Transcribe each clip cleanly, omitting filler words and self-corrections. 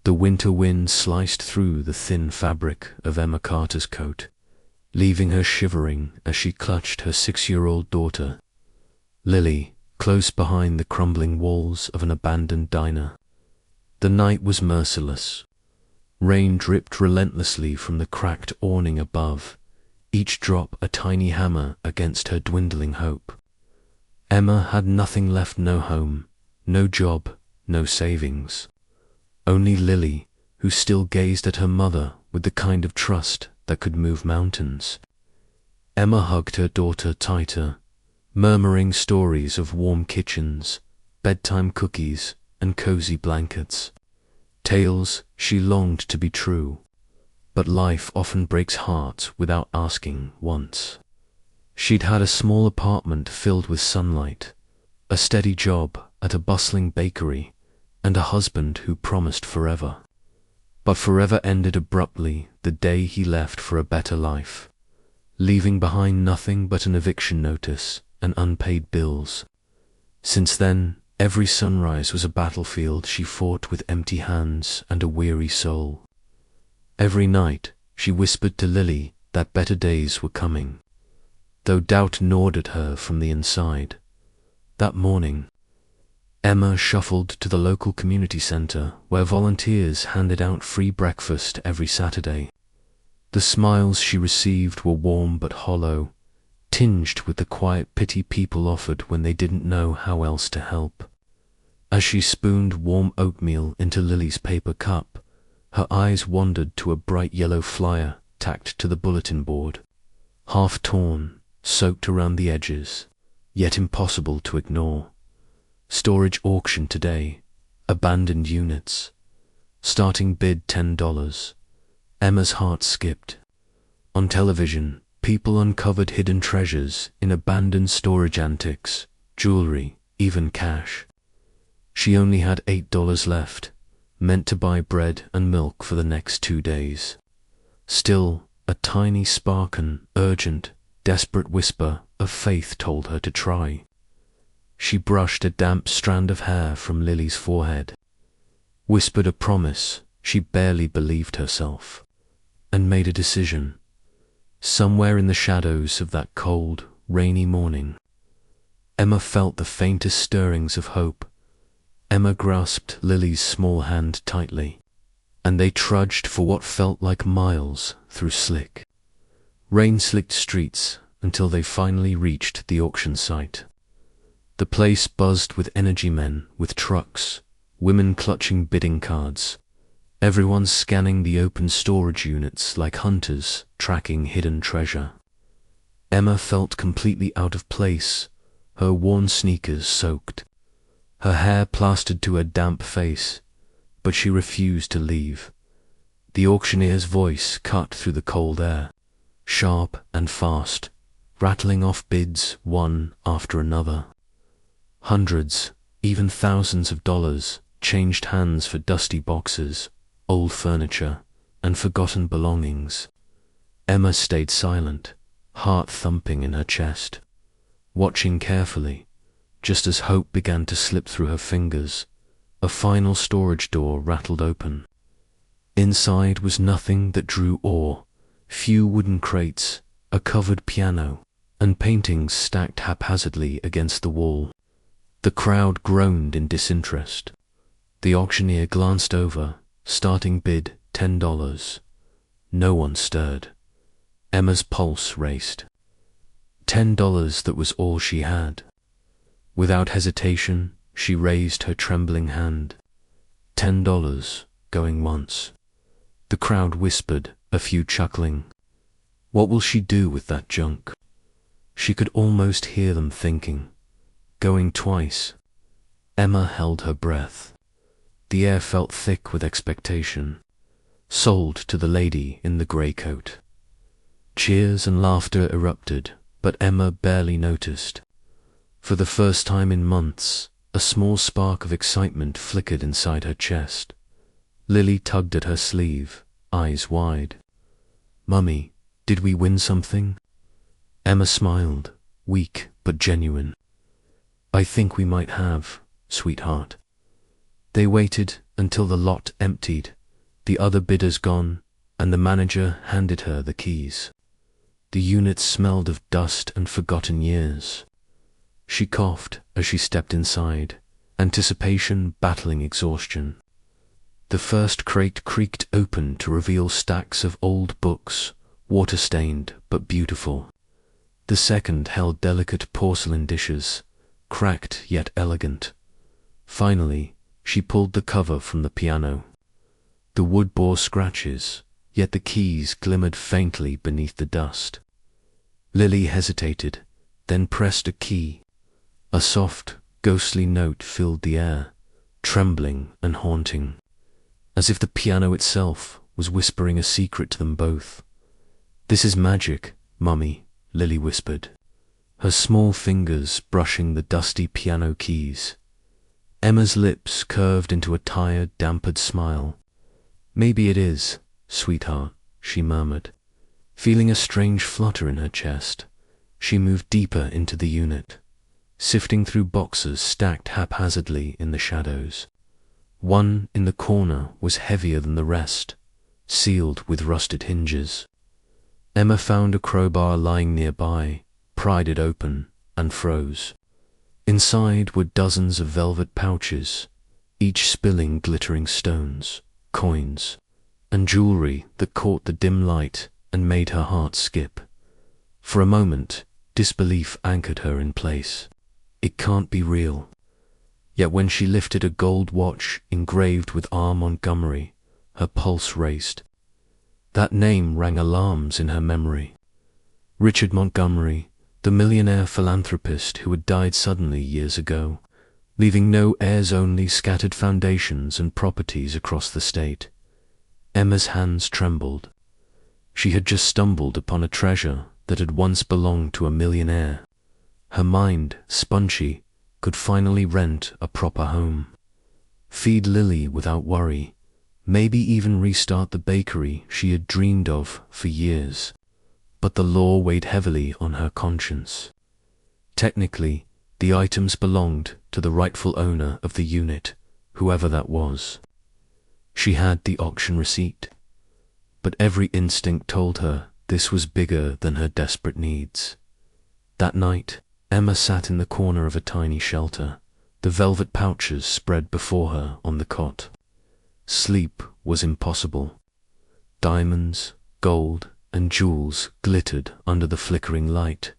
The winter wind sliced through the thin fabric of Emma Carter's coat, leaving her shivering as she clutched her 6-year-old daughter, Lily, close behind the crumbling walls of an abandoned diner. The night was merciless. Rain dripped relentlessly from the cracked awning above, each drop a tiny hammer against her dwindling hope. Emma had nothing left, no home, no job, no savings. Only Lily, who still gazed at her mother with the kind of trust that could move mountains. Emma hugged her daughter tighter, murmuring stories of warm kitchens, bedtime cookies, and cozy blankets. Tales she longed to be true, but life often breaks hearts without asking once. She'd had a small apartment filled with sunlight, a steady job at a bustling bakery, and a husband who promised forever. But forever ended abruptly the day he left for a better life, leaving behind nothing but an eviction notice and unpaid bills. Since then, every sunrise was a battlefield she fought with empty hands and a weary soul. Every night, she whispered to Lily that better days were coming, though doubt gnawed at her from the inside. That morning, Emma shuffled to the local community center where volunteers handed out free breakfast every Saturday. The smiles she received were warm but hollow, tinged with the quiet pity people offered when they didn't know how else to help. As she spooned warm oatmeal into Lily's paper cup, her eyes wandered to a bright yellow flyer tacked to the bulletin board, half torn, soaked around the edges, yet impossible to ignore. Storage auction today, abandoned units, starting bid $10. Emma's heart skipped. On television, people uncovered hidden treasures in abandoned storage antiques, jewelry, even cash. She only had $8 left, meant to buy bread and milk for the next 2 days. Still, a tiny spark, an urgent, desperate whisper of faith told her to try. She brushed a damp strand of hair from Lily's forehead, whispered a promise she barely believed herself, and made a decision. Somewhere in the shadows of that cold, rainy morning, Emma felt the faintest stirrings of hope. Emma grasped Lily's small hand tightly, and they trudged for what felt like miles through slick, rain-slicked streets until they finally reached the auction site. The place buzzed with energy men with trucks, women clutching bidding cards, everyone scanning the open storage units like hunters tracking hidden treasure. Emma felt completely out of place, her worn sneakers soaked, her hair plastered to her damp face, but she refused to leave. The auctioneer's voice cut through the cold air, sharp and fast, rattling off bids one after another. Hundreds, even thousands of dollars changed hands for dusty boxes, old furniture, and forgotten belongings. Emma stayed silent, heart thumping in her chest, watching carefully. Just as hope began to slip through her fingers, a final storage door rattled open. Inside was nothing that drew awe: few wooden crates, a covered piano, and paintings stacked haphazardly against the wall. The crowd groaned in disinterest. The auctioneer glanced over, starting bid $10. No one stirred. Emma's pulse raced. $10, that was all she had. Without hesitation, she raised her trembling hand. $10, going once. The crowd whispered, a few chuckling. What will she do with that junk? She could almost hear them thinking. Going twice. Emma held her breath. The air felt thick with expectation. Sold to the lady in the grey coat. Cheers and laughter erupted, but Emma barely noticed. For the first time in months, a small spark of excitement flickered inside her chest. Lily tugged at her sleeve, eyes wide. Mummy, did we win something? Emma smiled, weak but genuine. I think we might have, sweetheart. They waited, until the lot emptied, the other bidders gone, and the manager handed her the keys. The unit smelled of dust and forgotten years. She coughed as she stepped inside, anticipation battling exhaustion. The first crate creaked open to reveal stacks of old books, water-stained but beautiful. The second held delicate porcelain dishes, cracked yet elegant. Finally, she pulled the cover from the piano. The wood bore scratches, yet the keys glimmered faintly beneath the dust. Lily hesitated, then pressed a key. A soft, ghostly note filled the air, trembling and haunting, as if the piano itself was whispering a secret to them both. "This is magic, Mummy," Lily whispered, her small fingers brushing the dusty piano keys. Emma's lips curved into a tired, dampened smile. "Maybe it is, sweetheart," she murmured. Feeling a strange flutter in her chest, she moved deeper into the unit, sifting through boxes stacked haphazardly in the shadows. One in the corner was heavier than the rest, sealed with rusted hinges. Emma found a crowbar lying nearby, pried it open, and froze. Inside were dozens of velvet pouches, each spilling glittering stones, coins, and jewelry that caught the dim light and made her heart skip. For a moment, disbelief anchored her in place. It can't be real. Yet when she lifted a gold watch engraved with R. Montgomery, her pulse raced. That name rang alarms in her memory. Richard Montgomery, the millionaire philanthropist who had died suddenly years ago, leaving no heirs, only scattered foundations and properties across the state. Emma's hands trembled. She had just stumbled upon a treasure that had once belonged to a millionaire. Her mind, spongy, could finally rent a proper home, feed Lily without worry, maybe even restart the bakery she had dreamed of for years. But the law weighed heavily on her conscience. Technically, the items belonged to the rightful owner of the unit, whoever that was. She had the auction receipt, but every instinct told her this was bigger than her desperate needs. That night, Emma sat in the corner of a tiny shelter, the velvet pouches spread before her on the cot. Sleep was impossible. Diamonds, gold, and jewels glittered under the flickering light,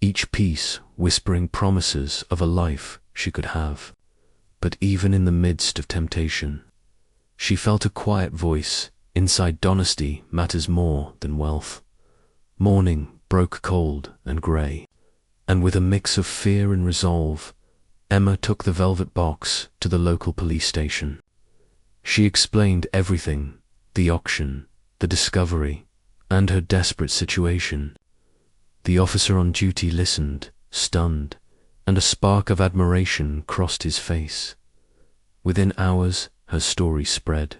each piece whispering promises of a life she could have. But even in the midst of temptation, she felt a quiet voice inside. Honesty matters more than wealth. Morning broke cold and grey, and with a mix of fear and resolve, Emma took the velvet box to the local police station. She explained everything, the auction, the discovery, and her desperate situation. The officer on duty listened, stunned, and a spark of admiration crossed his face. Within hours, her story spread.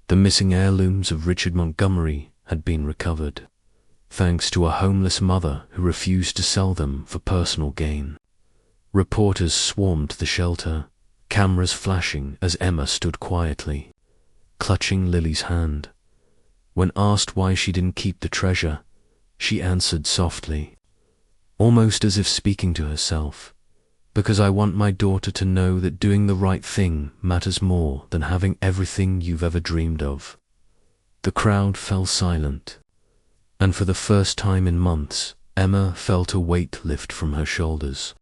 The missing heirlooms of Richard Montgomery had been recovered, thanks to a homeless mother who refused to sell them for personal gain. Reporters swarmed the shelter, cameras flashing as Emma stood quietly, clutching Lily's hand. When asked why she didn't keep the treasure, she answered softly, almost as if speaking to herself, "Because I want my daughter to know that doing the right thing matters more than having everything you've ever dreamed of." The crowd fell silent, and for the first time in months, Emma felt a weight lift from her shoulders.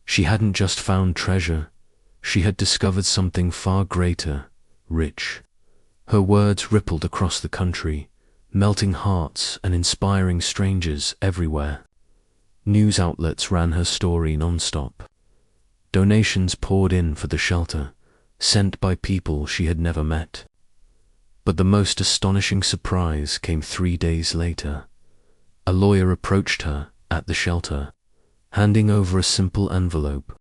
She hadn't just found treasure, she had discovered something far greater, rich. Her words rippled across the country, melting hearts and inspiring strangers everywhere. News outlets ran her story non-stop. Donations poured in for the shelter, sent by people she had never met. But the most astonishing surprise came 3 days later. A lawyer approached her at the shelter, handing over a simple envelope.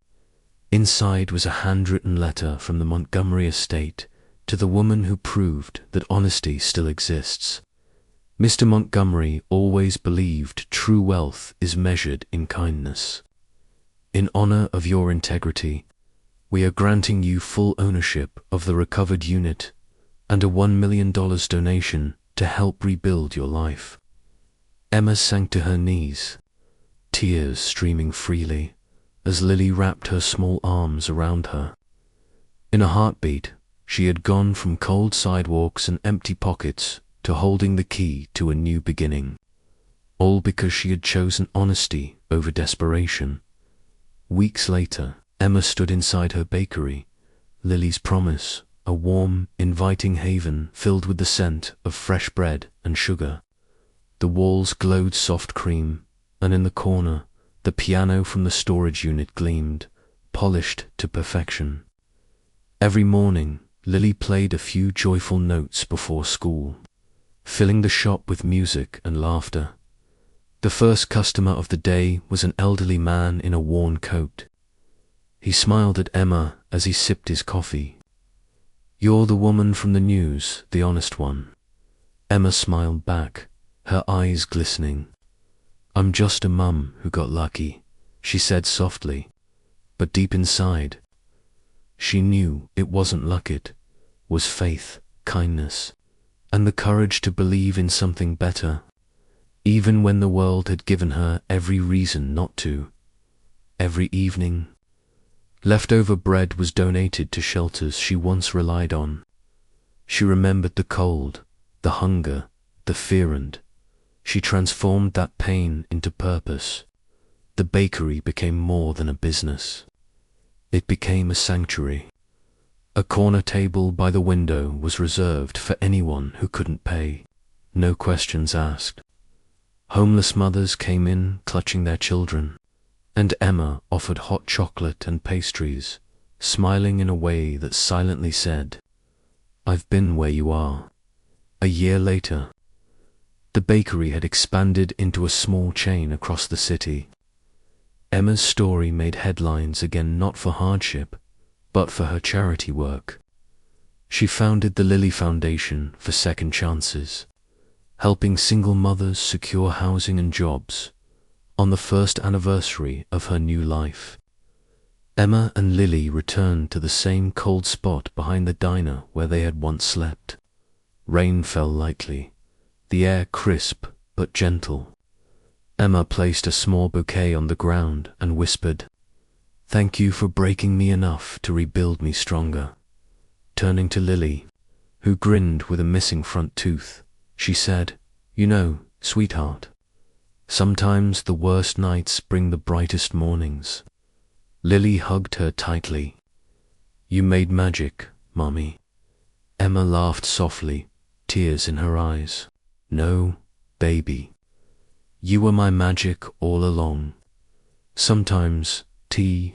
Inside was a handwritten letter from the Montgomery estate to the woman who proved that honesty still exists. Mr. Montgomery always believed true wealth is measured in kindness. In honor of your integrity, We are granting you full ownership of the recovered unit and a $1 million donation to help rebuild your life." Emma sank to her knees, tears streaming freely as Lily wrapped her small arms around her. In a heartbeat, she had gone from cold sidewalks and empty pockets to holding the key to a new beginning, all because she had chosen honesty over desperation. Weeks later, Emma stood inside her bakery, Lily's Promise, a warm, inviting haven filled with the scent of fresh bread and sugar. The walls glowed soft cream, and in the corner, the piano from the storage unit gleamed, polished to perfection. Every morning, Lily played a few joyful notes before school, filling the shop with music and laughter. The first customer of the day was an elderly man in a worn coat. He smiled at Emma as he sipped his coffee. "You're the woman from the news, the honest one." Emma smiled back, her eyes glistening. "I'm just a mum who got lucky," she said softly, but deep inside, she knew it wasn't luck, it was faith, kindness, and the courage to believe in something better, even when the world had given her every reason not to. Every evening, leftover bread was donated to shelters she once relied on. She remembered the cold, the hunger, the fear, and she transformed that pain into purpose. The bakery became more than a business. It became a sanctuary. A corner table by the window was reserved for anyone who couldn't pay, no questions asked. Homeless mothers came in clutching their children, and Emma offered hot chocolate and pastries, smiling in a way that silently said, "I've been where you are." A year later, the bakery had expanded into a small chain across the city. Emma's story made headlines again, not for hardship, but for her charity work. She founded the Lily Foundation for Second Chances, helping single mothers secure housing and jobs on the first anniversary of her new life. Emma and Lily returned to the same cold spot behind the diner where they had once slept. Rain fell lightly, the air crisp but gentle. Emma placed a small bouquet on the ground and whispered, "Thank you for breaking me enough to rebuild me stronger." Turning to Lily, who grinned with a missing front tooth, she said, "You know, sweetheart, sometimes the worst nights bring the brightest mornings." Lily hugged her tightly. "You made magic, Mommy." Emma laughed softly, tears in her eyes. "No, baby. You were my magic all along. Sometimes tea,